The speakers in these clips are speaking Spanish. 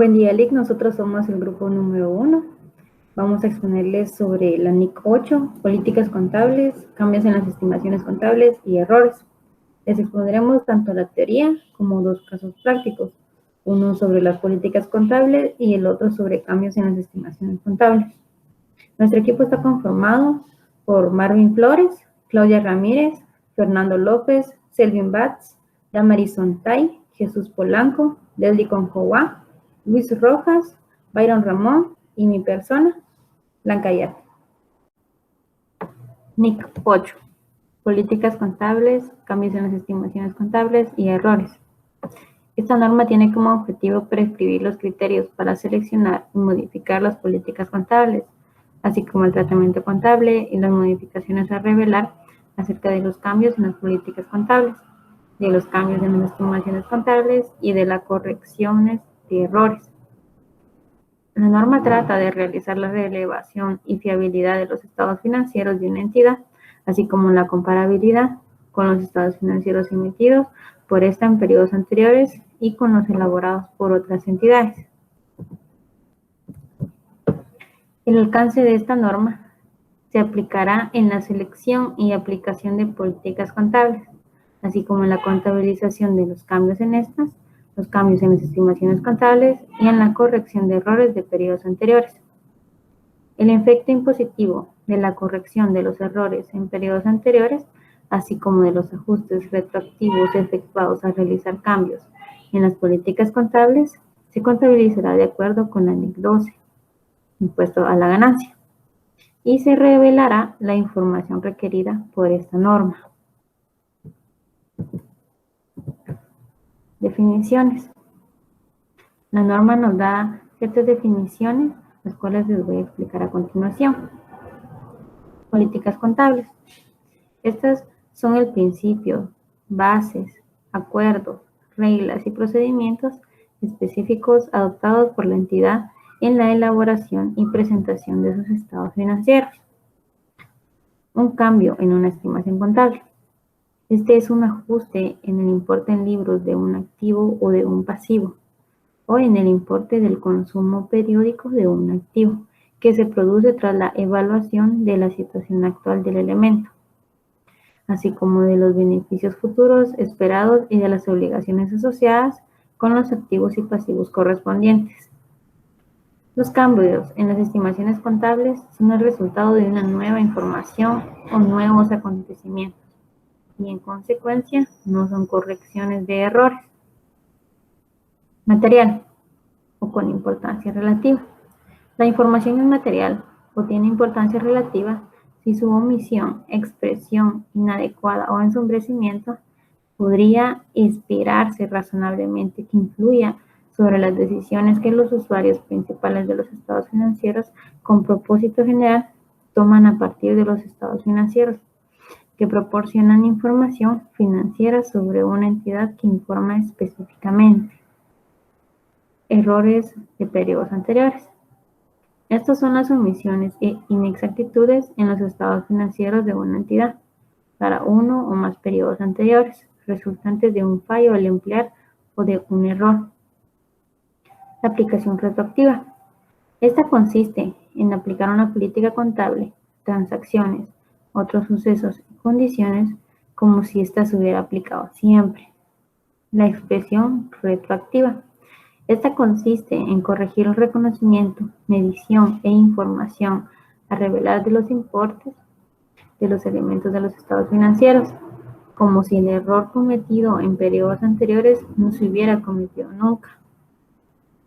Buen día, Lic. Nosotros somos el grupo número 1. Vamos a exponerles sobre la NIC 8, políticas contables, cambios en las estimaciones contables y errores. Les expondremos tanto la teoría como dos casos prácticos, uno sobre las políticas contables y el otro sobre cambios en las estimaciones contables. Nuestro equipo está conformado por Marvin Flores, Claudia Ramírez, Fernando López, Selvin Batz, Damaris Sontay, Jesús Polanco, Leslie Conjoa, Luis Rojas, Byron Ramón y mi persona, Blanca Yarte. NIC 8. Políticas contables, cambios en las estimaciones contables y errores. Esta norma tiene como objetivo prescribir los criterios para seleccionar y modificar las políticas contables, así como el tratamiento contable y las modificaciones a revelar acerca de los cambios en las políticas contables, de los cambios en las estimaciones contables y de las correcciones de errores. La norma trata de realizar la relevación y fiabilidad de los estados financieros de una entidad, así como la comparabilidad con los estados financieros emitidos por esta en periodos anteriores y con los elaborados por otras entidades. El alcance de esta norma se aplicará en la selección y aplicación de políticas contables, así como en la contabilización de los cambios en estas, los cambios en las estimaciones contables y en la corrección de errores de periodos anteriores. El efecto impositivo de la corrección de los errores en periodos anteriores, así como de los ajustes retroactivos efectuados al realizar cambios en las políticas contables, se contabilizará de acuerdo con la NIC 12, impuesto a la ganancia, y se revelará la información requerida por esta norma. Definiciones. La norma nos da ciertas definiciones, las cuales les voy a explicar a continuación. Políticas contables. Estas son el principio, bases, acuerdos, reglas y procedimientos específicos adoptados por la entidad en la elaboración y presentación de sus estados financieros. Un cambio en una estimación contable. Este es un ajuste en el importe en libros de un activo o de un pasivo, o en el importe del consumo periódico de un activo, que se produce tras la evaluación de la situación actual del elemento, así como de los beneficios futuros esperados y de las obligaciones asociadas con los activos y pasivos correspondientes. Los cambios en las estimaciones contables son el resultado de una nueva información o nuevos acontecimientos, y en consecuencia no son correcciones de errores. Material o con importancia relativa. La información es material o tiene importancia relativa si su omisión, expresión inadecuada o ensombrecimiento podría esperarse razonablemente que influya sobre las decisiones que los usuarios principales de los estados financieros con propósito general toman a partir de los estados financieros, que proporcionan información financiera sobre una entidad que informa específicamente. Errores de periodos anteriores. Estas son las omisiones e inexactitudes en los estados financieros de una entidad para uno o más periodos anteriores, resultantes de un fallo al emplear o de un error. La aplicación retroactiva. Esta consiste en aplicar una política contable, transacciones, otros sucesos y condiciones como si ésta se hubiera aplicado siempre. La expresión retroactiva. Esta consiste en corregir el reconocimiento, medición e información a revelar de los importes de los elementos de los estados financieros, como si el error cometido en periodos anteriores no se hubiera cometido nunca.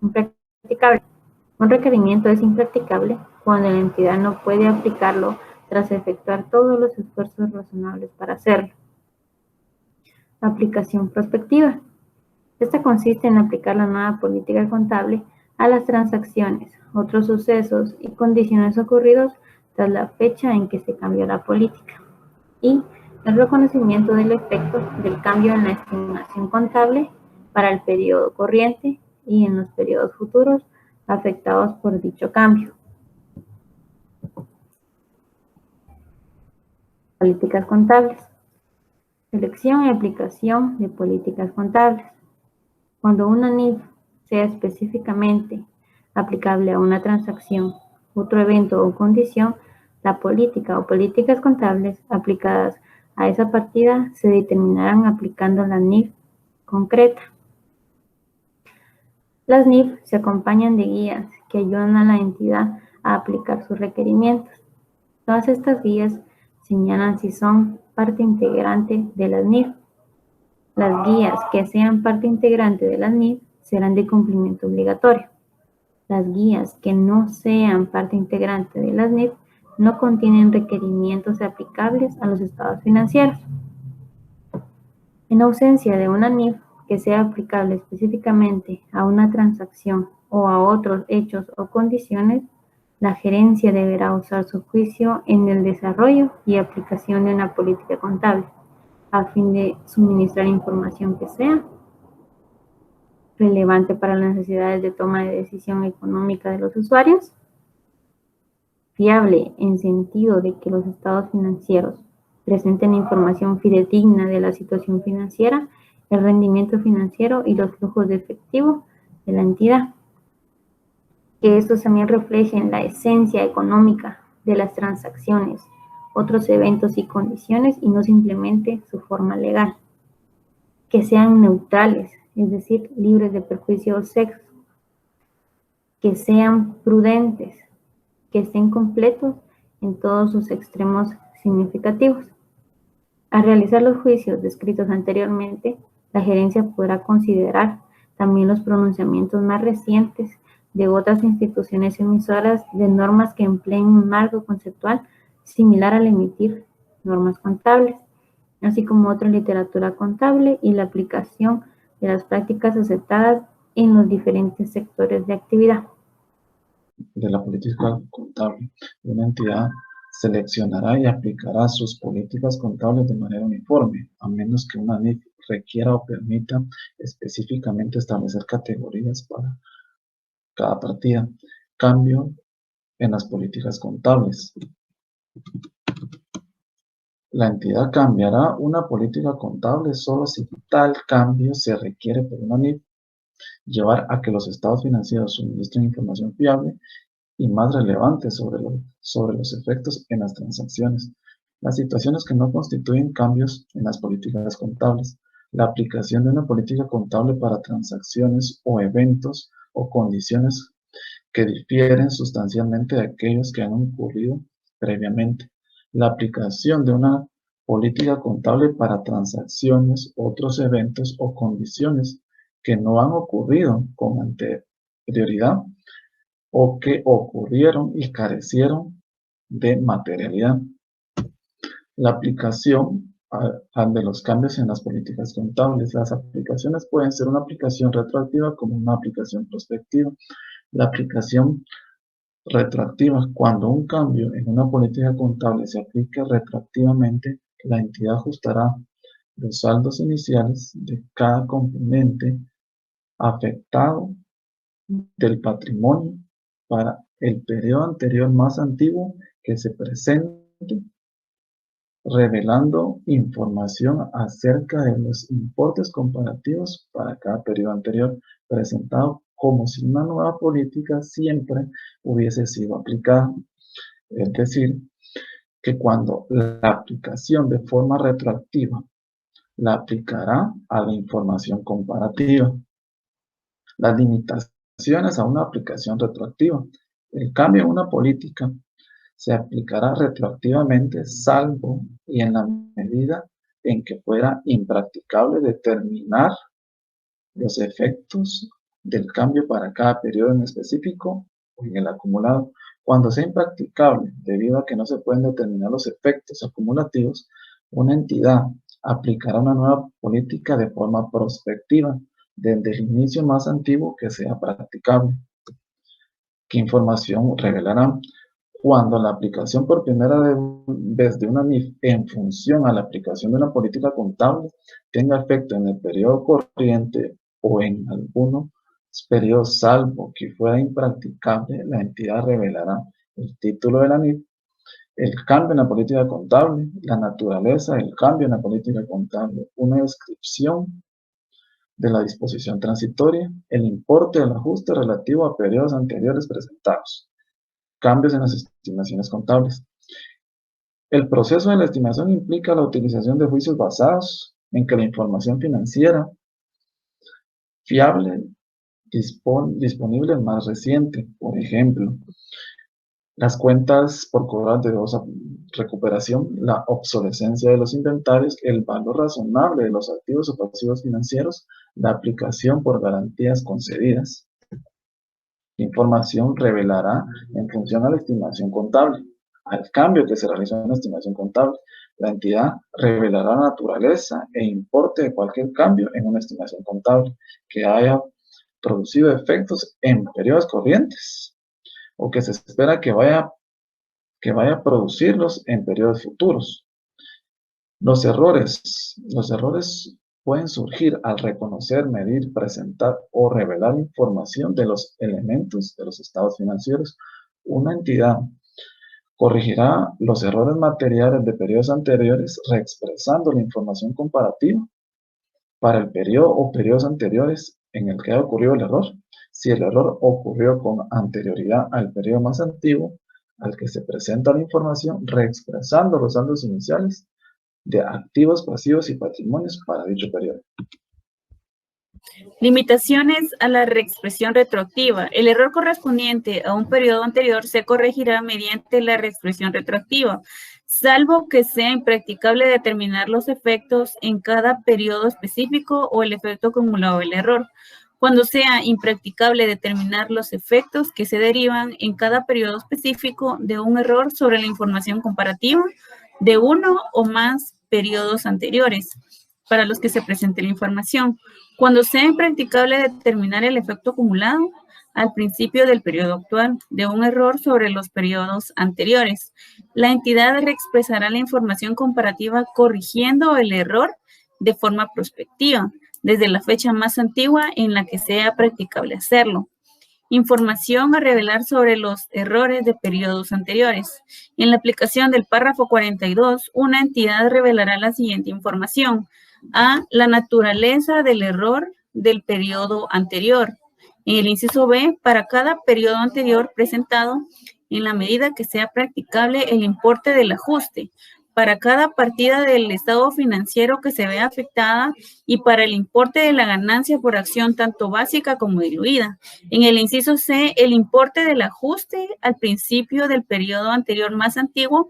Impracticable. Un requerimiento es impracticable cuando la entidad no puede aplicarlo tras efectuar todos los esfuerzos razonables para hacerlo. Aplicación prospectiva. Esta consiste en aplicar la nueva política contable a las transacciones, otros sucesos y condiciones ocurridos tras la fecha en que se cambió la política. Y el reconocimiento del efecto del cambio en la estimación contable para el periodo corriente y en los periodos futuros afectados por dicho cambio. Políticas contables. Selección y aplicación de políticas contables. Cuando una NIF sea específicamente aplicable a una transacción, otro evento o condición, la política o políticas contables aplicadas a esa partida se determinarán aplicando la NIF concreta. Las NIF se acompañan de guías que ayudan a la entidad a aplicar sus requerimientos. Todas estas guías señalan si son parte integrante de las NIF. Las guías que sean parte integrante de las NIF serán de cumplimiento obligatorio. Las guías que no sean parte integrante de las NIF no contienen requerimientos aplicables a los estados financieros. En ausencia de una NIF que sea aplicable específicamente a una transacción o a otros hechos o condiciones, la gerencia deberá usar su juicio en el desarrollo y aplicación de una política contable, a fin de suministrar información que sea relevante para las necesidades de toma de decisión económica de los usuarios, fiable en sentido de que los estados financieros presenten información fidedigna de la situación financiera, el rendimiento financiero y los flujos de efectivo de la entidad. Que estos también reflejen la esencia económica de las transacciones, otros eventos y condiciones y no simplemente su forma legal. Que sean neutrales, es decir, libres de perjuicio o sesgo. Que sean prudentes, que estén completos en todos sus extremos significativos. Al realizar los juicios descritos anteriormente, la gerencia podrá considerar también los pronunciamientos más recientes de otras instituciones emisoras de normas que empleen un marco conceptual similar al emitir normas contables, así como otra literatura contable y la aplicación de las prácticas aceptadas en los diferentes sectores de actividad. De la política contable. Una entidad seleccionará y aplicará sus políticas contables de manera uniforme, a menos que una NIF requiera o permita específicamente establecer categorías para cada partida. Cambio en las políticas contables. La entidad cambiará una política contable solo si tal cambio se requiere por una NIF, llevar a que los estados financieros suministren información fiable y más relevante sobre los efectos en las transacciones. Las situaciones que no constituyen cambios en las políticas contables. La aplicación de una política contable para transacciones o eventos o condiciones que difieren sustancialmente de aquellos que han ocurrido previamente. La aplicación de una política contable para transacciones, otros eventos o condiciones que no han ocurrido con anterioridad o que ocurrieron y carecieron de materialidad. La aplicación de los cambios en las políticas contables. Las aplicaciones pueden ser una aplicación retroactiva como una aplicación prospectiva. La aplicación retroactiva, cuando un cambio en una política contable se aplique retroactivamente, la entidad ajustará los saldos iniciales de cada componente afectado del patrimonio para el periodo anterior más antiguo que se presente, revelando información acerca de los importes comparativos para cada periodo anterior, presentado como si una nueva política siempre hubiese sido aplicada. Es decir, que cuando la aplicación de forma retroactiva la aplicará a la información comparativa. Las limitaciones a una aplicación retroactiva. El cambio en una política se aplicará retroactivamente salvo y en la medida en que fuera impracticable determinar los efectos del cambio para cada periodo en específico o en el acumulado. Cuando sea impracticable debido a que no se pueden determinar los efectos acumulativos, una entidad aplicará una nueva política de forma prospectiva desde el inicio más antiguo que sea practicable. ¿Qué información revelará? Cuando la aplicación por primera vez de una NIF en función a la aplicación de una política contable tenga efecto en el periodo corriente o en algunos periodos salvo que fuera impracticable, la entidad revelará el título de la NIF, el cambio en la política contable, la naturaleza del cambio en la política contable, una descripción de la disposición transitoria, el importe del ajuste relativo a periodos anteriores presentados, cambios en las estimaciones contables. El proceso de la estimación implica la utilización de juicios basados en que la información financiera fiable disponible más reciente, por ejemplo, las cuentas por cobrar de dudosa recuperación, la obsolescencia de los inventarios, el valor razonable de los activos o pasivos financieros, la aplicación por garantías concedidas. La información revelará en función a la estimación contable, al cambio que se realizó en la estimación contable. La entidad revelará la naturaleza e importe de cualquier cambio en una estimación contable que haya producido efectos en periodos corrientes o que se espera que vaya a producirlos en periodos futuros. Los errores pueden surgir al reconocer, medir, presentar o revelar información de los elementos de los estados financieros. Una entidad corregirá los errores materiales de periodos anteriores reexpresando la información comparativa para el periodo o periodos anteriores en el que ha ocurrido el error. Si el error ocurrió con anterioridad al periodo más antiguo al que se presenta la información, reexpresando los saldos iniciales de activos, pasivos y patrimonios para dicho periodo. Limitaciones a la reexpresión retroactiva. El error correspondiente a un periodo anterior se corregirá mediante la reexpresión retroactiva, salvo que sea impracticable determinar los efectos en cada periodo específico o el efecto acumulado del error. Cuando sea impracticable determinar los efectos que se derivan en cada periodo específico de un error sobre la información comparativa de uno o más periodos anteriores para los que se presente la información. Cuando sea impracticable determinar el efecto acumulado al principio del periodo actual de un error sobre los periodos anteriores, la entidad reexpresará la información comparativa corrigiendo el error de forma prospectiva, desde la fecha más antigua en la que sea practicable hacerlo. Información a revelar sobre los errores de periodos anteriores. En la aplicación del párrafo 42, una entidad revelará la siguiente información. A, la naturaleza del error del periodo anterior. En el inciso B, para cada periodo anterior presentado, en la medida que sea practicable el importe del ajuste, para cada partida del estado financiero que se vea afectada y para el importe de la ganancia por acción tanto básica como diluida. En el inciso C, el importe del ajuste al principio del periodo anterior más antiguo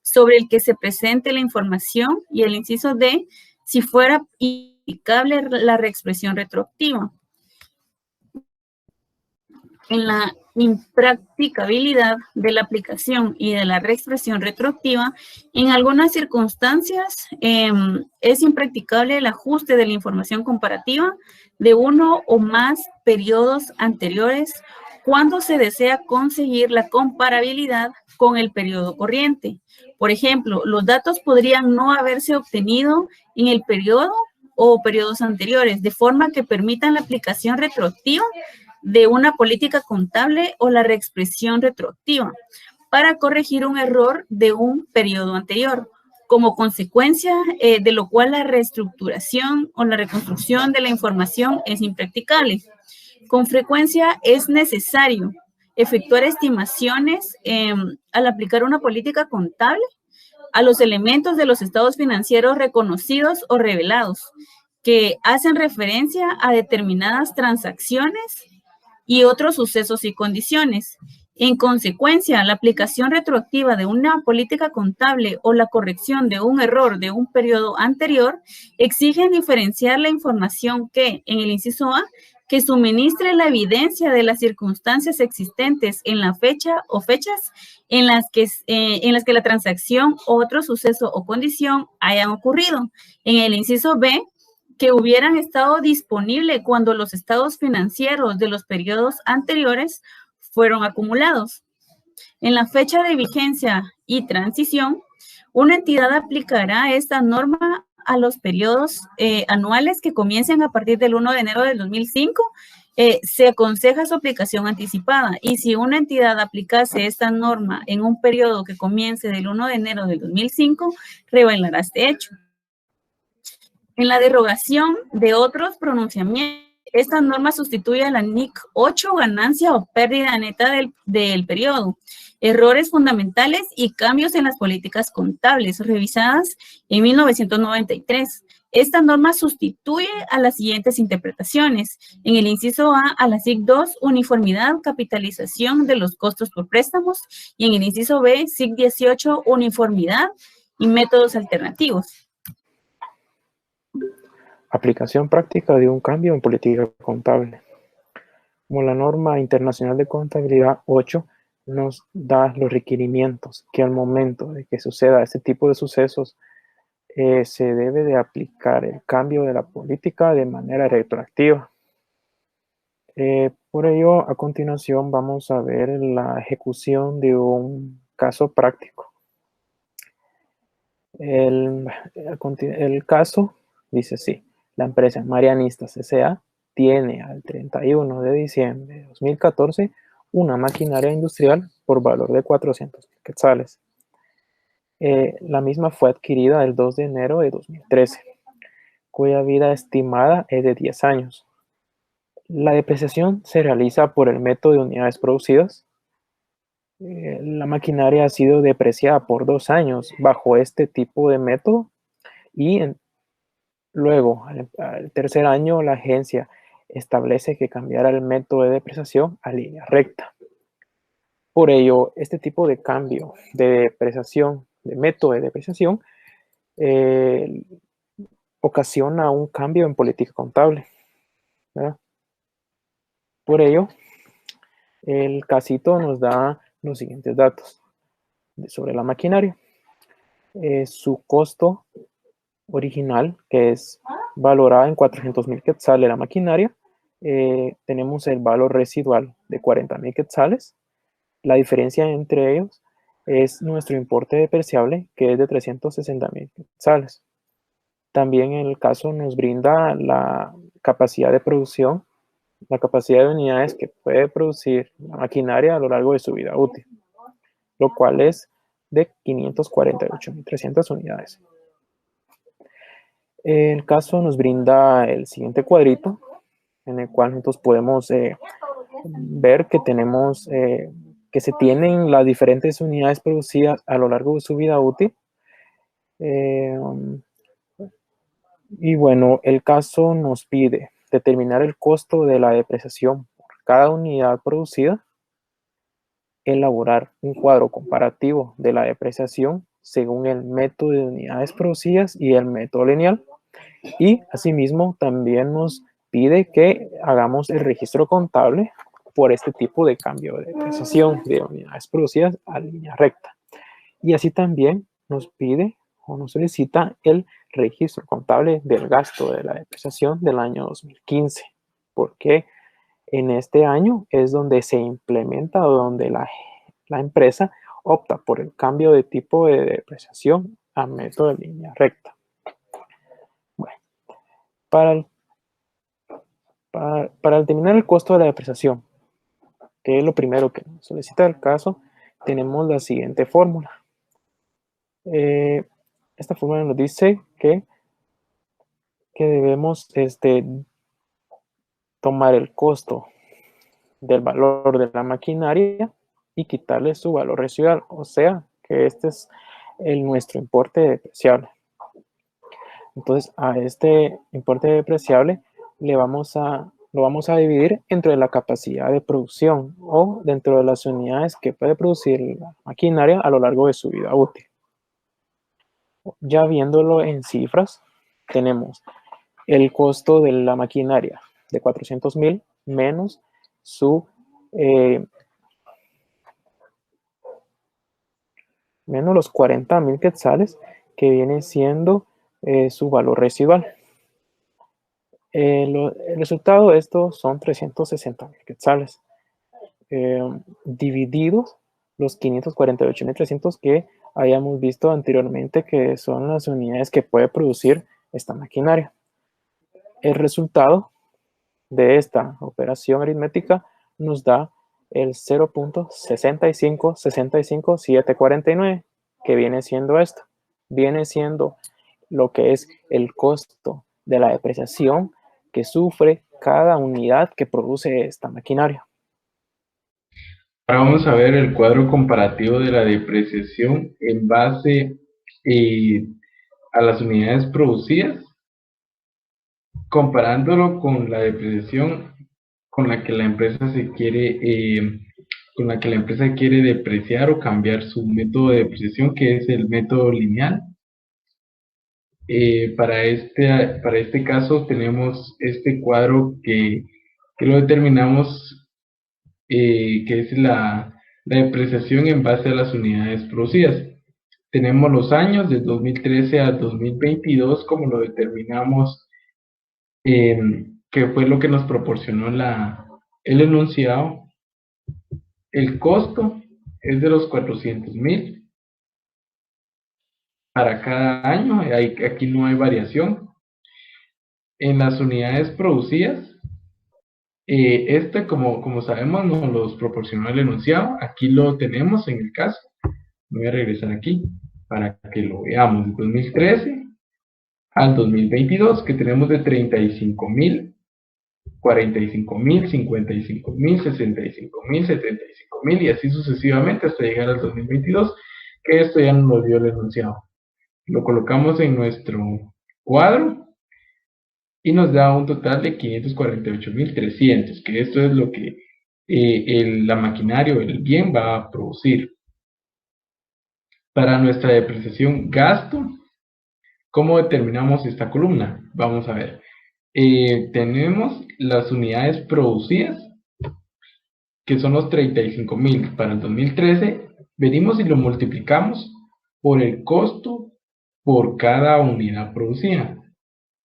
sobre el que se presente la información y el inciso D, si fuera aplicable la reexpresión retroactiva. En la impracticabilidad de la aplicación y de la reexpresión retroactiva, en algunas circunstancias es impracticable el ajuste de la información comparativa de uno o más periodos anteriores cuando se desea conseguir la comparabilidad con el periodo corriente. Por ejemplo, los datos podrían no haberse obtenido en el periodo o periodos anteriores, de forma que permitan la aplicación retroactiva de una política contable o la reexpresión retroactiva para corregir un error de un periodo anterior, como consecuencia de lo cual la reestructuración o la reconstrucción de la información es impracticable. Con frecuencia es necesario efectuar estimaciones al aplicar una política contable a los elementos de los estados financieros reconocidos o revelados que hacen referencia a determinadas transacciones y otros sucesos y condiciones. En consecuencia, la aplicación retroactiva de una política contable o la corrección de un error de un periodo anterior exigen diferenciar la información que, en el inciso A, que suministre la evidencia de las circunstancias existentes en la fecha o fechas en las que la transacción, otro suceso o condición hayan ocurrido. En el inciso B, que hubieran estado disponibles cuando los estados financieros de los periodos anteriores fueron acumulados. En la fecha de vigencia y transición, una entidad aplicará esta norma a los periodos anuales que comiencen a partir del 1 de enero del 2005. Se aconseja su aplicación anticipada, y si una entidad aplicase esta norma en un periodo que comience del 1 de enero del 2005, revelará este hecho. En la derogación de otros pronunciamientos, esta norma sustituye a la NIC 8, ganancia o pérdida neta del periodo, errores fundamentales y cambios en las políticas contables revisadas en 1993. Esta norma sustituye a las siguientes interpretaciones. En el inciso A la SIC 2, uniformidad, capitalización de los costos por préstamos, y en el inciso B, SIC 18, uniformidad y métodos alternativos. Aplicación práctica de un cambio en política contable. Como la norma internacional de contabilidad 8 nos da los requerimientos que al momento de que suceda este tipo de sucesos se debe de aplicar el cambio de la política de manera retroactiva. Por ello, a continuación vamos a ver la ejecución de un caso práctico. El caso dice así: la empresa Marianistas S.A. tiene al 31 de diciembre de 2014 una maquinaria industrial por valor de 400,000 quetzales. La misma fue adquirida el 2 de enero de 2013, cuya vida estimada es de 10 años. La depreciación se realiza por el método de unidades producidas. La maquinaria ha sido depreciada por 2 años bajo este tipo de método y luego, al tercer año, la agencia establece que cambiará el método de depreciación a línea recta. Por ello, este tipo de cambio de depreciación, de método de depreciación, ocasiona un cambio en política contable, ¿verdad? Por ello, el casito nos da los siguientes datos sobre la maquinaria. Su costo original, que es valorada en 400,000 quetzales la maquinaria. Tenemos el valor residual de 40,000 quetzales. La diferencia entre ellos es nuestro importe depreciable, que es de 360,000 quetzales. También en el caso nos brinda la capacidad de producción, la capacidad de unidades que puede producir la maquinaria a lo largo de su vida útil, lo cual es de 548,300 unidades. El caso nos brinda el siguiente cuadrito, en el cual nosotros podemos ver que tenemos que se tienen las diferentes unidades producidas a lo largo de su vida útil. Y bueno, el caso nos pide determinar el costo de la depreciación por cada unidad producida, elaborar un cuadro comparativo de la depreciación según el método de unidades producidas y el método lineal, y asimismo también nos pide que hagamos el registro contable por este tipo de cambio de depreciación de unidades producidas a línea recta. Y así también nos pide o nos solicita el registro contable del gasto de la depreciación del año 2015, porque en este año es donde se implementa o donde la empresa opta por el cambio de tipo de depreciación a método de línea recta. Bueno, para determinar el costo de la depreciación, que es lo primero que nos solicita el caso, tenemos la siguiente fórmula. Esta fórmula nos dice que debemos tomar el costo del valor de la maquinaria y quitarle su valor residual, o sea que este es nuestro importe depreciable. Entonces, a este importe depreciable lo vamos a dividir entre la capacidad de producción o dentro de las unidades que puede producir la maquinaria a lo largo de su vida útil. Ya viéndolo en cifras, tenemos el costo de la maquinaria de 400,000 menos menos los 40,000 quetzales, que viene siendo su valor residual. El resultado de esto son 360,000 quetzales, divididos los 548,300 que hayamos visto anteriormente, que son las unidades que puede producir esta maquinaria. El resultado de esta operación aritmética nos da el 0.6565749, que viene siendo esto. Viene siendo lo que es el costo de la depreciación que sufre cada unidad que produce esta maquinaria. Ahora vamos a ver el cuadro comparativo de la depreciación en base a las unidades producidas, comparándolo con la depreciación con la que la empresa quiere depreciar o cambiar su método de depreciación, que es el método lineal. Para este caso tenemos este cuadro que lo determinamos, que es la depreciación en base a las unidades producidas. Tenemos los años del 2013 al 2022, como lo determinamos, que fue lo que nos proporcionó el enunciado. El costo es de los 400,000 para cada año, aquí no hay variación. En las unidades producidas, como sabemos, nos los proporcionó el enunciado. Aquí lo tenemos en el caso. Voy a regresar aquí para que lo veamos. De 2013 al 2022, que tenemos de 35,000, 45,000, 55,000, 65,000, 75,000 y así sucesivamente hasta llegar al 2022, que esto ya nos lo dio el enunciado. Lo colocamos en nuestro cuadro y nos da un total de 548,300, que esto es lo que la maquinaria o el bien va a producir. Para nuestra depreciación gasto, ¿cómo determinamos esta columna? Vamos a ver. Tenemos las unidades producidas, que son los 35,000 para el 2013. Venimos y lo multiplicamos por el costo por cada unidad producida,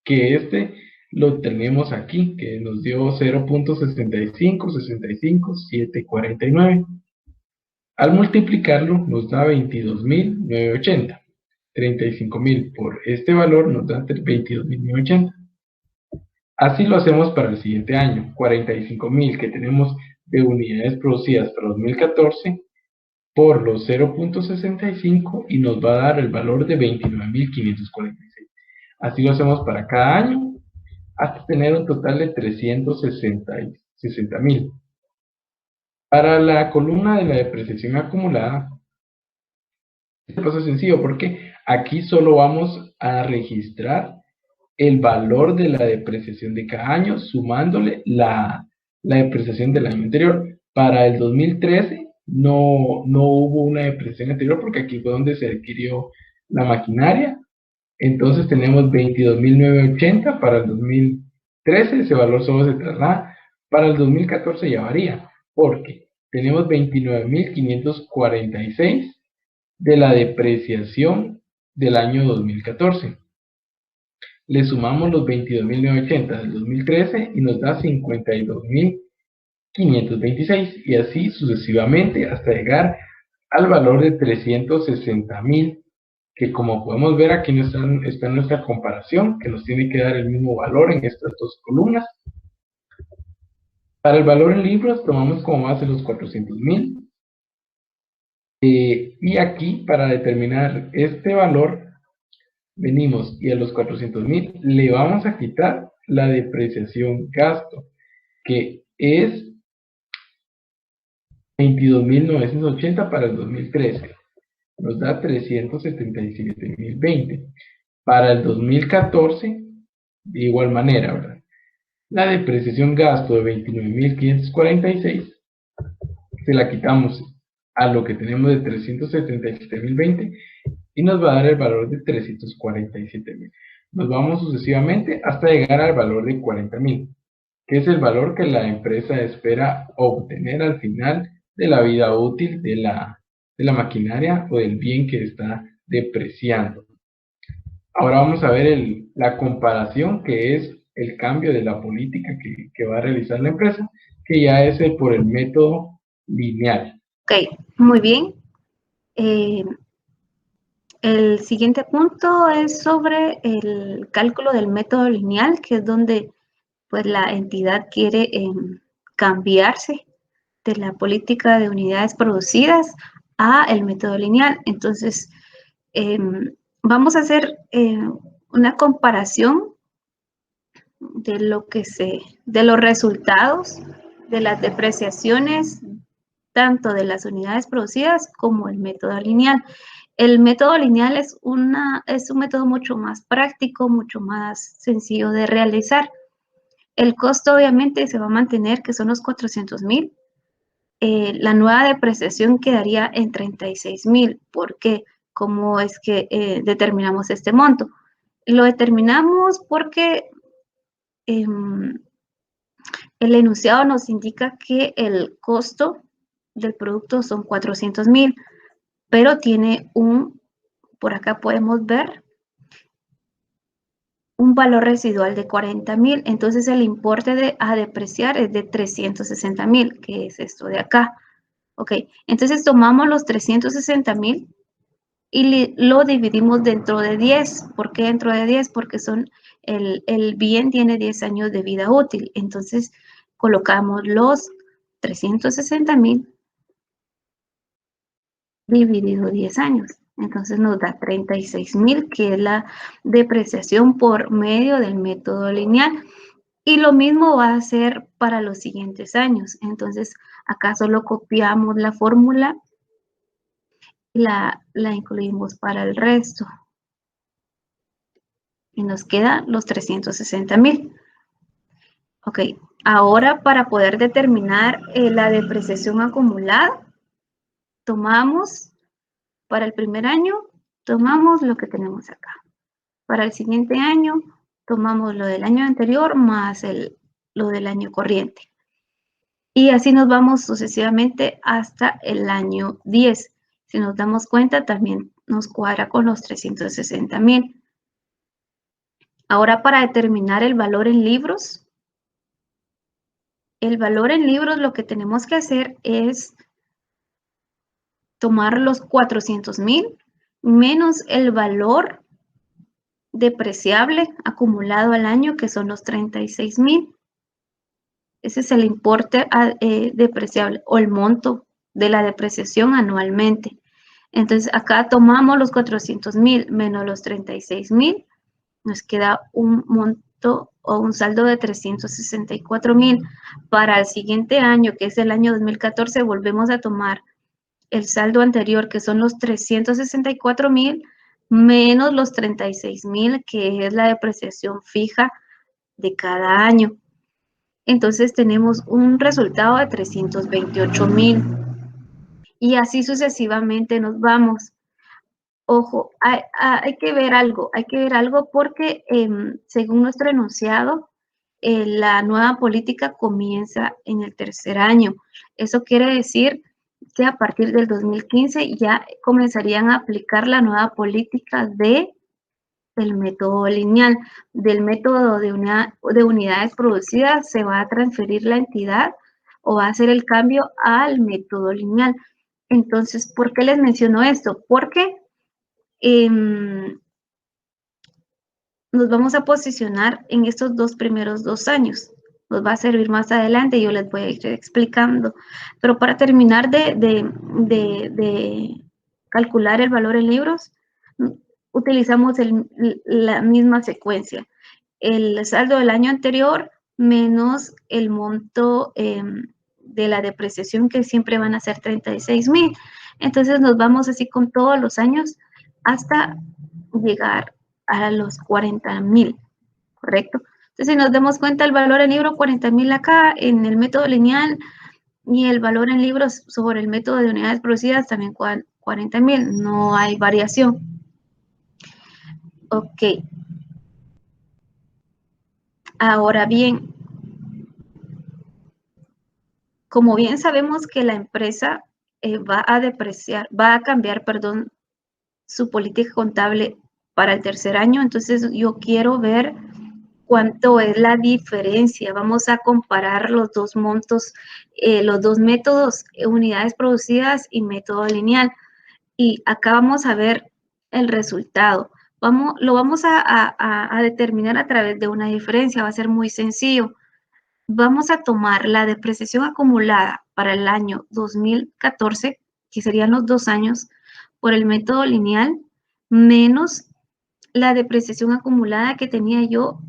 que lo tenemos aquí, que nos dio 0.65, Al multiplicarlo nos da 22,980. 35,000 por este valor nos da 22,980. Así lo hacemos para el siguiente año. 45,000 que tenemos de unidades producidas para 2014 por los 0.65 y nos va a dar el valor de 29,546. Así lo hacemos para cada año hasta tener un total de 360,000. Para la columna de la depreciación acumulada, este paso es sencillo porque aquí solo vamos a registrar el valor de la depreciación de cada año sumándole la depreciación del año anterior. Para el 2013 no hubo una depreciación anterior porque aquí fue donde se adquirió la maquinaria. Entonces tenemos 22,980 para el 2013, ese valor solo se traslada. Para el 2014 ya varía, porque tenemos 29,546 de la depreciación del año 2014. Le sumamos los 22,980 del 2013 y nos da 52,526 y así sucesivamente hasta llegar al valor de 360,000, que como podemos ver aquí está nuestra comparación, que nos tiene que dar el mismo valor en estas dos columnas. Para el valor en libros tomamos como base los 400,000 y aquí para determinar este valor venimos y a los 400,000 le vamos a quitar la depreciación gasto, que es 22,980 para el 2013. Nos da 377,020. Para el 2014, de igual manera, ¿verdad? La depreciación gasto de 29,546 se la quitamos a lo que tenemos de 377,020 y nos va a dar el valor de 347,000. Nos vamos sucesivamente hasta llegar al valor de 40,000, que es el valor que la empresa espera obtener al final de la vida útil de la maquinaria o del bien que está depreciando. Ahora vamos a ver la comparación, que es el cambio de la política que va a realizar la empresa, que ya es por el método lineal. Ok, muy bien. El siguiente punto es sobre el cálculo del método lineal, que es donde pues, la entidad quiere cambiarse de la política de unidades producidas a el método lineal. Entonces, vamos a hacer una comparación de los resultados de las depreciaciones, tanto de las unidades producidas como el método lineal. El método lineal es un método mucho más práctico, mucho más sencillo de realizar. El costo obviamente se va a mantener, que son los 400,000. La nueva depreciación quedaría en 36,000. ¿Por qué? ¿Cómo es que determinamos este monto? Lo determinamos porque el enunciado nos indica que el costo del producto son 400,000, pero tiene por acá podemos ver, un valor residual de 40,000. Entonces el importe a depreciar es de 360,000, que es esto de acá. Ok, entonces tomamos los 360,000 y lo dividimos dentro de 10. ¿Por qué dentro de 10? Porque el bien tiene 10 años de vida útil. Entonces colocamos los 360,000 dividido 10 años. Entonces nos da 36,000, que es la depreciación por medio del método lineal. Y lo mismo va a ser para los siguientes años. Entonces acá solo copiamos la fórmula y la incluimos para el resto. Y nos quedan los 360,000. Ok, ahora para poder determinar la depreciación acumulada, tomamos para el primer año, tomamos lo que tenemos acá. Para el siguiente año, tomamos lo del año anterior más lo del año corriente. Y así nos vamos sucesivamente hasta el año 10. Si nos damos cuenta, también nos cuadra con los 360,000. Ahora, para determinar el valor en libros, lo que tenemos que hacer es tomar los 400,000 menos el valor depreciable acumulado al año, que son los 36,000. Ese es el importe depreciable o el monto de la depreciación anualmente. Entonces, acá tomamos los 400,000 menos los 36,000. Nos queda un monto o un saldo de 364,000. Para el siguiente año, que es el año 2014, volvemos a tomar el saldo anterior, que son los 364,000, menos los 36,000, que es la depreciación fija de cada año. Entonces tenemos un resultado de 328,000. Y así sucesivamente nos vamos. Ojo, hay que ver algo, porque según nuestro enunciado, la nueva política comienza en el tercer año. Eso quiere decir que a partir del 2015 ya comenzarían a aplicar la nueva política del método lineal. Del método de unidades producidas se va a transferir la entidad o va a hacer el cambio al método lineal. Entonces, ¿por qué les menciono esto? Porque nos vamos a posicionar en estos primeros 2 años. Nos va a servir más adelante, yo les voy a ir explicando. Pero para terminar de calcular el valor en libros, utilizamos la misma secuencia. El saldo del año anterior menos el monto de la depreciación, que siempre van a ser 36,000. Entonces nos vamos así con todos los años hasta llegar a los 40,000, ¿correcto? Entonces, si nos damos cuenta, el valor en libro 40,000 acá en el método lineal y el valor en libros sobre el método de unidades producidas también 40,000, no hay variación. Ok. Ahora bien, como bien sabemos que la empresa va a cambiar, su política contable para el tercer año, entonces yo quiero ver cuánto es la diferencia. Vamos a comparar los dos montos, los dos métodos, unidades producidas y método lineal. Y acá vamos a ver el resultado. Lo vamos a determinar a través de una diferencia, va a ser muy sencillo. Vamos a tomar la depreciación acumulada para el año 2014, que serían los 2 años, por el método lineal, menos la depreciación acumulada que tenía yo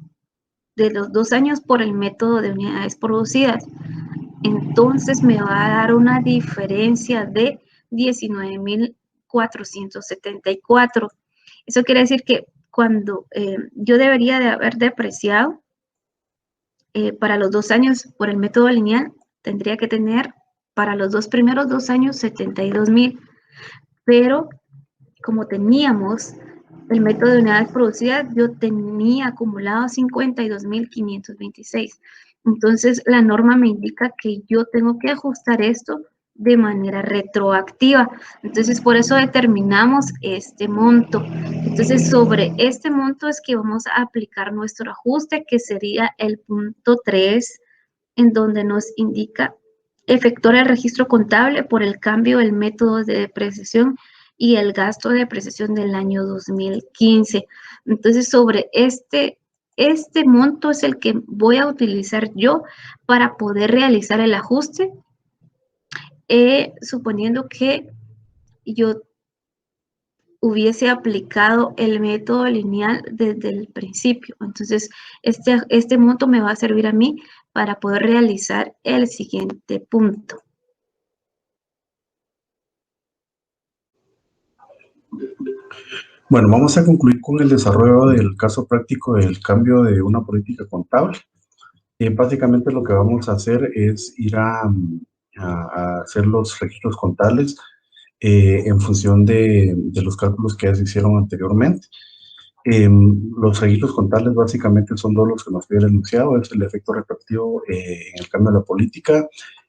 de los 2 años por el método de unidades producidas. Entonces me va a dar una diferencia de 19.474. Eso quiere decir que cuando yo debería de haber depreciado para los 2 años por el método lineal, tendría que tener para los primeros 2 años 72.000, pero como teníamos el método de unidades producidas, yo tenía acumulado 52.526. Entonces, la norma me indica que yo tengo que ajustar esto de manera retroactiva. Entonces, por eso determinamos este monto. Entonces, sobre este monto es que vamos a aplicar nuestro ajuste, que sería el punto 3, en donde nos indica efectuar el registro contable por el cambio del método de depreciación y el gasto de depreciación del año 2015. Entonces, sobre este monto es el que voy a utilizar yo para poder realizar el ajuste, suponiendo que yo hubiese aplicado el método lineal desde el principio. Entonces, este monto me va a servir a mí para poder realizar el siguiente punto. Bueno, vamos a concluir con el desarrollo del caso práctico del cambio de una política contable. Básicamente lo que vamos a hacer es ir a hacer los registros contables en función de los cálculos que ya se hicieron anteriormente. Los registros contables básicamente son dos los que nos pide el enunciado, es el efecto retroactivo en el cambio de la política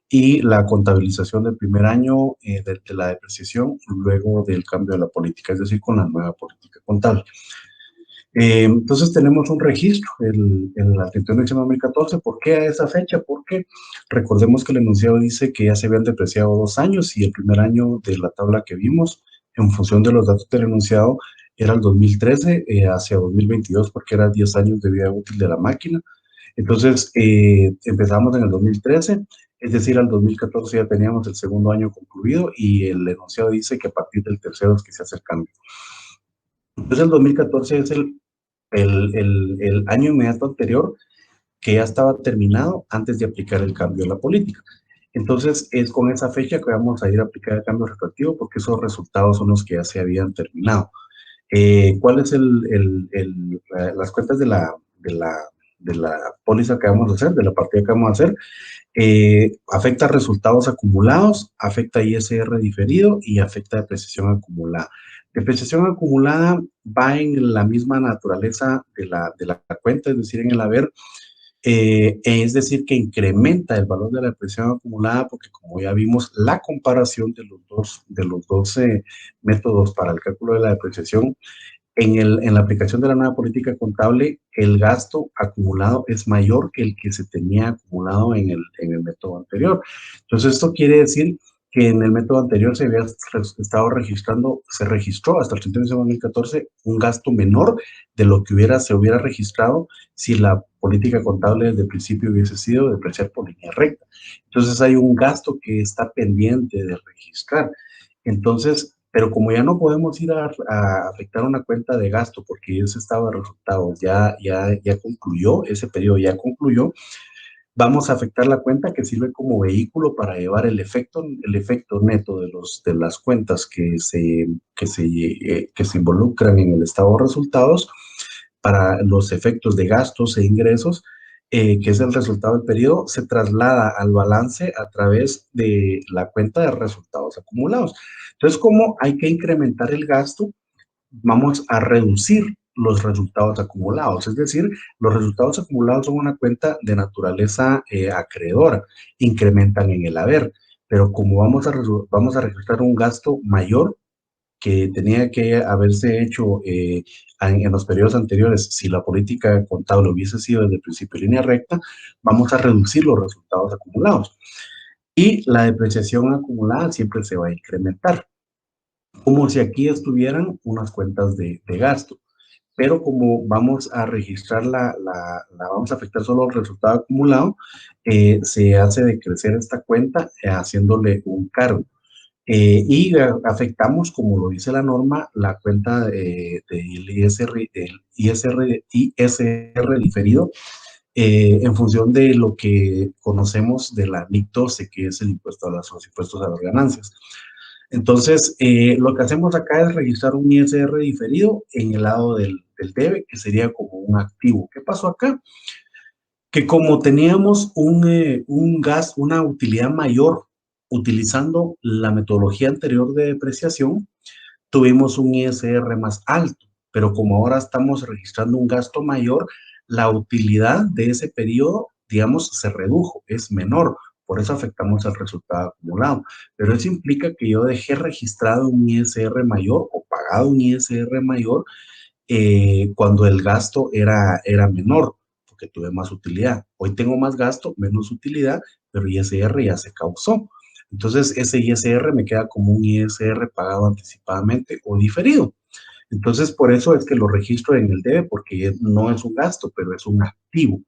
y la contabilización del primer año de la depreciación luego del cambio de la política, es decir, con la nueva política contable. Entonces tenemos un registro, el 31 de diciembre de 2014. ¿Por qué a esa fecha? Porque recordemos que el enunciado dice que ya se habían depreciado 2 años y el primer año de la tabla que vimos, en función de los datos del enunciado, era el 2013 hacia 2022, porque eran 10 años de vida útil de la máquina. Entonces empezamos en el 2013, es decir, al 2014 ya teníamos el segundo año concluido y el enunciado dice que a partir del tercero es que se hace el cambio. Entonces el 2014 es el año inmediato anterior que ya estaba terminado antes de aplicar el cambio de la política. Entonces es con esa fecha que vamos a ir a aplicar el cambio retroactivo porque esos resultados son los que ya se habían terminado. ¿Cuáles las cuentas de la póliza que vamos a hacer, de la partida que vamos a hacer? Afecta resultados acumulados, afecta ISR diferido y afecta depreciación acumulada. Depreciación acumulada va en la misma naturaleza de la cuenta, es decir, en el haber, es decir, que incrementa el valor de la depreciación acumulada porque, como ya vimos, la comparación de los dos métodos para el cálculo de la depreciación, en la aplicación de la nueva política contable, el gasto acumulado es mayor que el que se tenía acumulado en el método anterior. Entonces, esto quiere decir que en el método anterior se registró hasta el 31 de diciembre de 2014 un gasto menor de lo que se hubiera registrado si la política contable desde el principio hubiese sido depreciar por línea recta. Entonces hay un gasto que está pendiente de registrar. Entonces, pero como ya no podemos ir a afectar una cuenta de gasto porque ese estado de resultados ya concluyó, ese periodo ya concluyó, vamos a afectar la cuenta que sirve como vehículo para llevar el efecto neto de las cuentas que se involucran en el estado de resultados para los efectos de gastos e ingresos, que es el resultado del periodo, se traslada al balance a través de la cuenta de resultados acumulados. Entonces, como hay que incrementar el gasto, vamos a reducir los resultados acumulados, es decir, los resultados acumulados son una cuenta de naturaleza acreedora, incrementan en el haber, pero como vamos a registrar un gasto mayor que tenía que haberse hecho en los periodos anteriores, si la política contable hubiese sido desde el principio en línea recta, vamos a reducir los resultados acumulados. Y la depreciación acumulada siempre se va a incrementar, como si aquí estuvieran unas cuentas de gasto. Pero como vamos a registrar vamos a afectar solo el resultado acumulado, se hace decrecer esta cuenta haciéndole un cargo. Y afectamos, como lo dice la norma, la cuenta del ISR diferido en función de lo que conocemos de la NIC 12, que es el impuesto a los impuestos a las ganancias. Entonces, lo que hacemos acá es registrar un ISR diferido en el lado del debe, que sería como un activo. ¿Qué pasó acá? Que como teníamos una utilidad mayor utilizando la metodología anterior de depreciación, tuvimos un ISR más alto, pero como ahora estamos registrando un gasto mayor, la utilidad de ese periodo, digamos, se redujo, es menor, por eso afectamos el resultado acumulado. Pero eso implica que yo dejé registrado un ISR mayor o pagado un ISR mayor cuando el gasto era menor, porque tuve más utilidad. Hoy tengo más gasto, menos utilidad, pero ISR ya se causó. Entonces, ese ISR me queda como un ISR pagado anticipadamente o diferido. Entonces, por eso es que lo registro en el debe, porque no es un gasto, pero es un activo,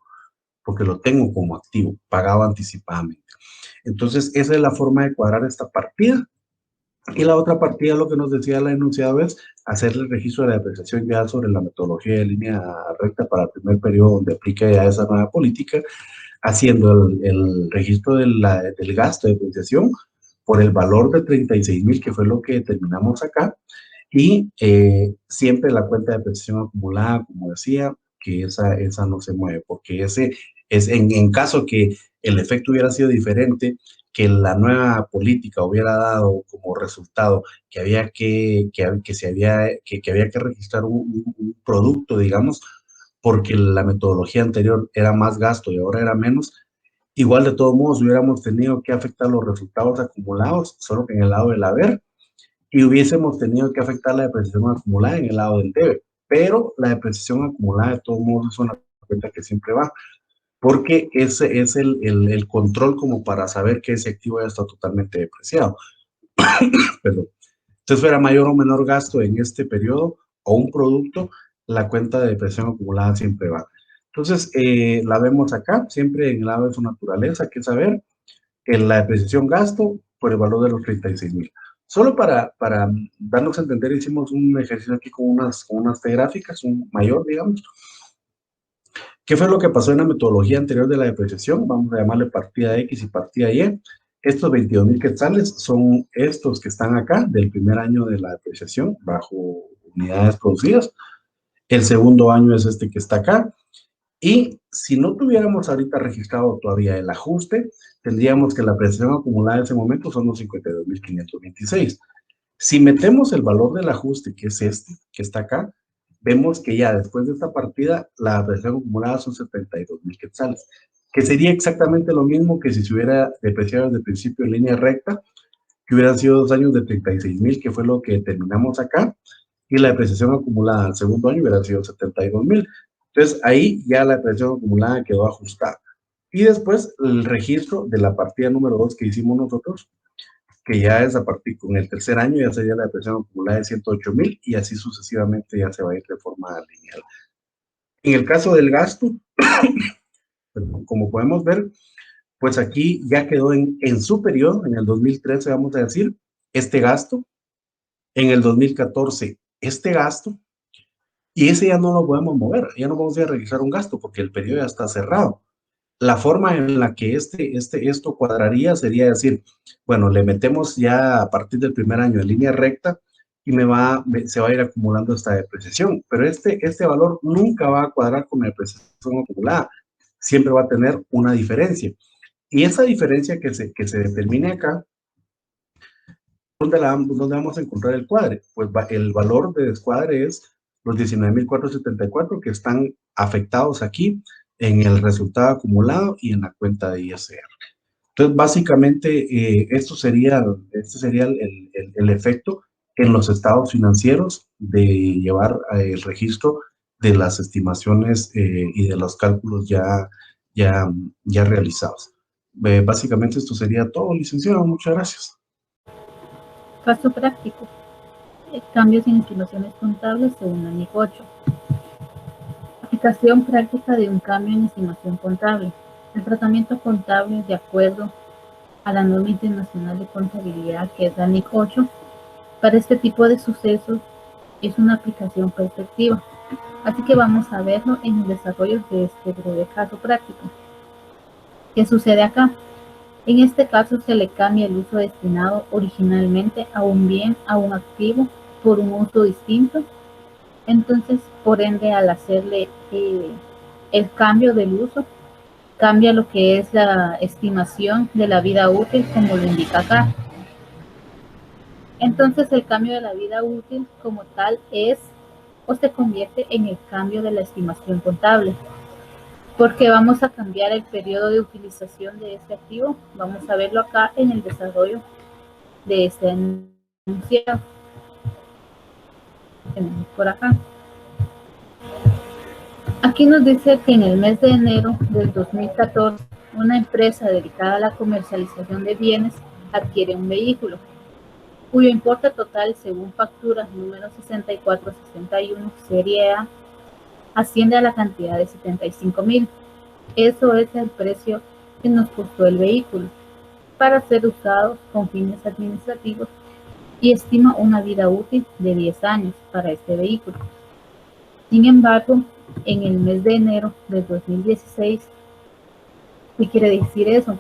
porque lo tengo como activo, pagado anticipadamente. Entonces, esa es la forma de cuadrar esta partida. Y la otra partida, lo que nos decía la enunciado es hacerle el registro de la depreciación ya sobre la metodología de línea recta para el primer periodo donde aplica ya esa nueva política, haciendo el registro del gasto de depreciación por el valor de 36,000, que fue lo que determinamos acá, y siempre la cuenta de depreciación acumulada, como decía, que esa no se mueve, porque ese es en caso que el efecto hubiera sido diferente, que la nueva política hubiera dado como resultado que había que registrar un producto, digamos, porque la metodología anterior era más gasto y ahora era menos, igual de todos modos hubiéramos tenido que afectar los resultados acumulados, solo que en el lado del haber, y hubiésemos tenido que afectar la depreciación acumulada en el lado del debe. Pero la depreciación acumulada de todos modos es una cuenta que siempre va, porque ese es el control como para saber que ese activo ya está totalmente depreciado. Perdón. Entonces, fuera mayor o menor gasto en este periodo o un producto, la cuenta de depreciación acumulada siempre va. Entonces, la vemos acá, siempre en el lado de su naturaleza, que es saber que la depreciación gasto por el valor de los 36,000. Solo para darnos a entender, hicimos un ejercicio aquí con unas T gráficas, un mayor, digamos. ¿Qué fue lo que pasó en la metodología anterior de la depreciación? Vamos a llamarle partida X y partida Y. Estos 22,000 quetzales son estos que están acá del primer año de la depreciación bajo unidades producidas. El segundo año es este que está acá. Y si no tuviéramos ahorita registrado todavía el ajuste, tendríamos que la depreciación acumulada en ese momento son los 52,526. Si metemos el valor del ajuste, que es este, que está acá, vemos que ya después de esta partida, la depreciación acumulada son 72,000 quetzales, que sería exactamente lo mismo que si se hubiera depreciado desde el principio en línea recta, que hubieran sido 2 años de 36,000, que fue lo que terminamos acá, y la depreciación acumulada al segundo año hubiera sido 72,000. Entonces, ahí ya la depreciación acumulada quedó ajustada. Y después, el registro de la partida número 2 que hicimos nosotros, que ya es a partir con el tercer año, ya sería la depreciación acumulada de 108,000 y así sucesivamente ya se va a ir de forma lineal. En el caso del gasto, como podemos ver, pues aquí ya quedó en su periodo, en el 2013 vamos a decir, este gasto, en el 2014 este gasto, y ese ya no lo podemos mover, ya no vamos a registrar un gasto porque el periodo ya está cerrado. La forma en la que esto cuadraría sería decir, bueno, le metemos ya a partir del primer año en línea recta y se va a ir acumulando esta depreciación, pero este valor nunca va a cuadrar con la depreciación acumulada, siempre va a tener una diferencia. Y esa diferencia que se determine acá, ¿dónde vamos a encontrar el cuadre? Pues el valor de descuadre es los 19,474 que están afectados aquí en el resultado acumulado y en la cuenta de ISR. Entonces, básicamente, este sería el efecto en los estados financieros de llevar el registro de las estimaciones y de los cálculos ya realizados. Básicamente, esto sería todo, licenciado. Muchas gracias. Caso práctico. Cambios en estimaciones contables según la NIC 8. Aplicación práctica de un cambio en estimación contable. El tratamiento contable de acuerdo a la norma internacional de contabilidad, que es la NIC 8. Para este tipo de sucesos es una aplicación perspectiva. Así que vamos a verlo en el desarrollo de este breve caso práctico. ¿Qué sucede acá? En este caso se le cambia el uso destinado originalmente a un bien, a un activo, por un uso distinto. Entonces, por ende, al hacerle el cambio del uso, cambia lo que es la estimación de la vida útil, como lo indica acá. Entonces, el cambio de la vida útil como tal es o se convierte en el cambio de la estimación contable. Porque vamos a cambiar el periodo de utilización de este activo. Vamos a verlo acá en el desarrollo de este enunciado. Tenemos por acá. Aquí nos dice que en el mes de enero del 2014, una empresa dedicada a la comercialización de bienes adquiere un vehículo, cuyo importe total, según factura número 6461, serie A, asciende a la cantidad de 75,000. Eso es el precio que nos costó el vehículo para ser usados con fines administrativos y estima una vida útil de 10 años para este vehículo. Sin embargo, en el mes de enero del 2016, ¿qué quiere decir eso?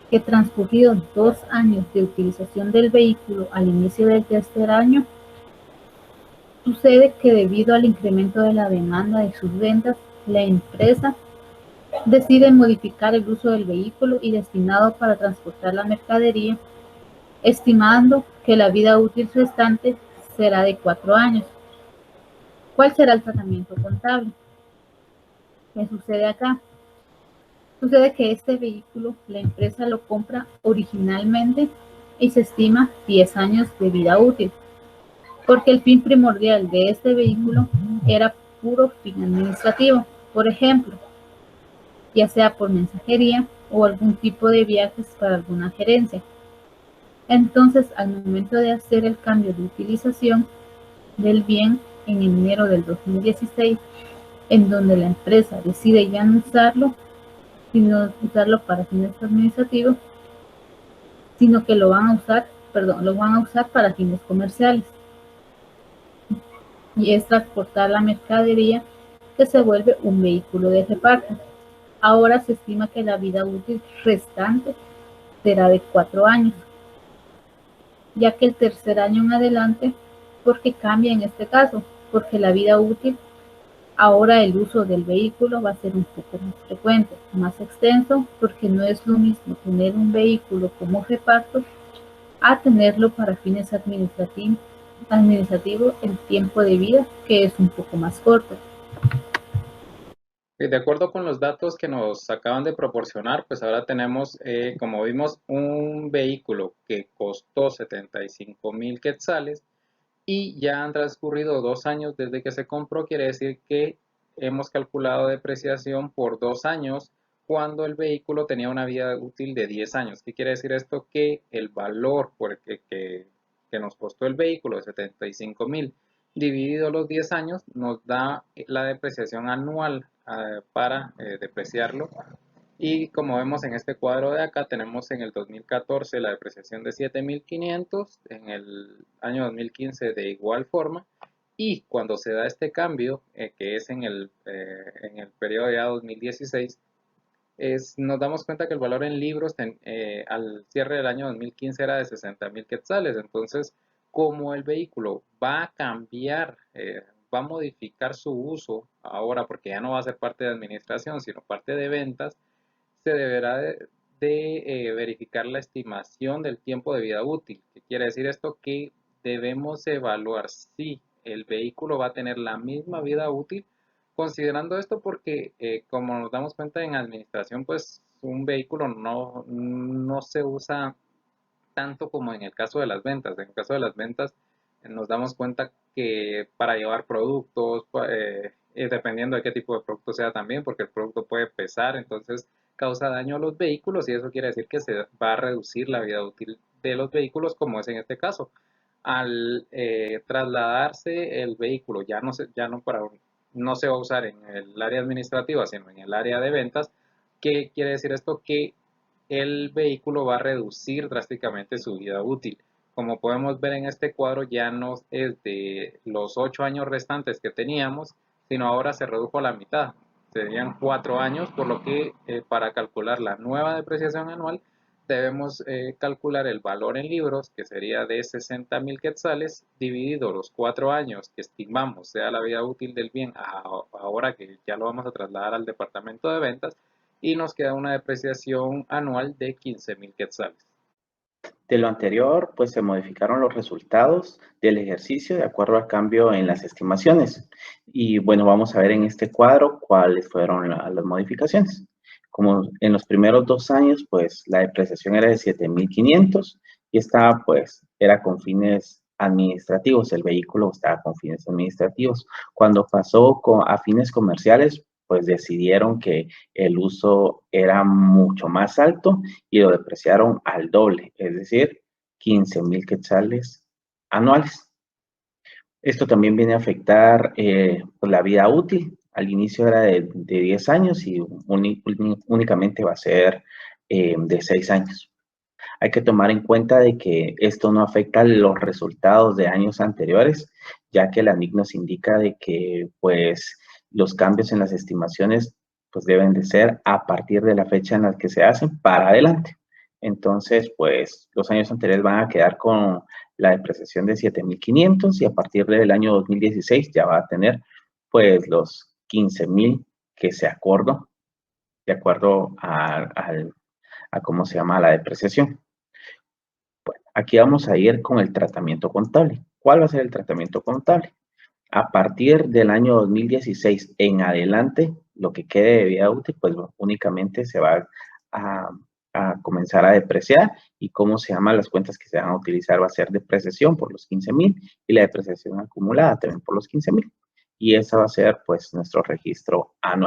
Que transcurridos 2 años de utilización del vehículo al inicio del tercer año, sucede que debido al incremento de la demanda de sus ventas, la empresa decide modificar el uso del vehículo y destinado para transportar la mercadería, estimando que la vida útil restante será de 4 años. ¿Cuál será el tratamiento contable? ¿Qué sucede acá? Sucede que este vehículo, la empresa lo compra originalmente y se estima 10 años de vida útil, porque el fin primordial de este vehículo era puro fin administrativo, por ejemplo, ya sea por mensajería o algún tipo de viajes para alguna gerencia. Entonces, al momento de hacer el cambio de utilización del bien en enero del 2016, en donde la empresa decide ya no usarlo, sino usarlo para fines administrativos, sino que lo van a usar para fines comerciales. Y es transportar la mercadería, que se vuelve un vehículo de reparto. Ahora se estima que la vida útil restante será de 4 años, ya que el tercer año en adelante, porque cambia en este caso, porque la vida útil, ahora el uso del vehículo va a ser un poco más frecuente, más extenso, porque no es lo mismo tener un vehículo como reparto a tenerlo para fines administrativos, el tiempo de vida, que es un poco más corto. De acuerdo con los datos que nos acaban de proporcionar, pues ahora tenemos, como vimos, un vehículo que costó 75,000 quetzales y ya han transcurrido 2 años desde que se compró. Quiere decir que hemos calculado depreciación por 2 años cuando el vehículo tenía una vida útil de 10 años. ¿Qué quiere decir esto? Que el valor por el que nos costó el vehículo de 75,000 dividido los 10 años nos da la depreciación anual para depreciarlo. Y como vemos en este cuadro de acá, tenemos en el 2014 la depreciación de 7,500, en el año 2015 de igual forma, y cuando se da este cambio, que es en el periodo ya 2016, nos damos cuenta que el valor en libros al cierre del año 2015 era de 60,000 quetzales. Entonces, como el vehículo va a cambiar, va a modificar su uso ahora, porque ya no va a ser parte de administración, sino parte de ventas, se deberá de verificar la estimación del tiempo de vida útil. ¿Qué quiere decir esto? Que debemos evaluar si el vehículo va a tener la misma vida útil, considerando esto porque como nos damos cuenta en administración, pues un vehículo no se usa tanto como en el caso de las ventas. En el caso de las ventas nos damos cuenta que para llevar productos, dependiendo de qué tipo de producto sea también, porque el producto puede pesar, entonces causa daño a los vehículos y eso quiere decir que se va a reducir la vida útil de los vehículos, como es en este caso. Al trasladarse el vehículo, no se va a usar en el área administrativa, sino en el área de ventas. ¿Qué quiere decir esto? Que el vehículo va a reducir drásticamente su vida útil. Como podemos ver en este cuadro, ya no es de los 8 años restantes que teníamos, sino ahora se redujo a la mitad. Serían 4 años, por lo que para calcular la nueva depreciación anual debemos calcular el valor en libros, que sería de 60.000 quetzales, dividido los 4 años que estimamos sea la vida útil del bien, ahora que ya lo vamos a trasladar al departamento de ventas, y nos queda una depreciación anual de 15.000 quetzales. De lo anterior, pues se modificaron los resultados del ejercicio de acuerdo al cambio en las estimaciones. Y bueno, vamos a ver en este cuadro cuáles fueron las modificaciones. Como en los primeros 2 años, pues la depreciación era de 7.500 y estaba, pues, era con fines administrativos, el vehículo estaba con fines administrativos. Cuando pasó a fines comerciales, pues decidieron que el uso era mucho más alto y lo depreciaron al doble, es decir, 15.000 quetzales anuales. Esto también viene a afectar pues la vida útil. Al inicio era de 10 años y únicamente va a ser de 6 años. Hay que tomar en cuenta de que esto no afecta los resultados de años anteriores, ya que la NIC nos indica de que pues los cambios en las estimaciones pues deben de ser a partir de la fecha en la que se hacen para adelante. Entonces, pues los años anteriores van a quedar con la depreciación de 7.500 y a partir del año 2016 ya va a tener pues los 15.000 que se acordó de acuerdo a cómo se llama la depreciación. Bueno, aquí vamos a ir con el tratamiento contable. ¿Cuál va a ser el tratamiento contable? A partir del año 2016 en adelante, lo que quede de vida útil, pues únicamente se va a comenzar a depreciar y cómo se llama las cuentas que se van a utilizar va a ser depreciación por los 15.000 y la depreciación acumulada también por los 15.000. Y esa va a ser pues nuestro registro anual.